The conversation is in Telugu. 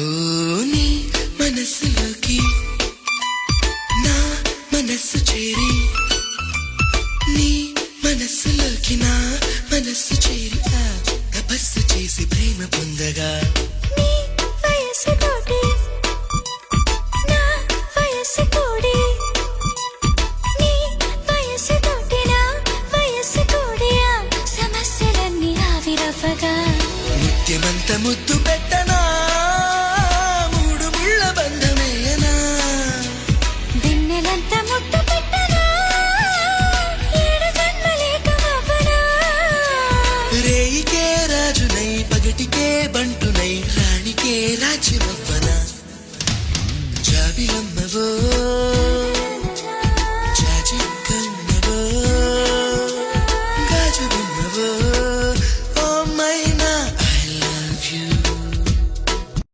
ఓ నీ మనసులోకి నా మనస్సు చేరి, నీ మనస్సులోకి నా మనస్సు చేరి తపస్సు చేసి ప్రేమ పొందగా, నీ వయస్సు తోటి నా వయస్సు కూడి, నీ వయస్సు తోటి నా వయస్సు కూడి సమస్యలన్నీ ఆవిరవ్వగా, ముత్యమంత ముద్దు పెట్టనా మూడు ముళ్ళ బంధమేయనా, వెన్నెలంత ముద్దు పెట్టనా ఏడు జన్మలేకమవ్వనా, రేయికే రాజునై పగటికే బంటునై రాణికే రాజ్యమవ్వనా, జాబిలమ్మవో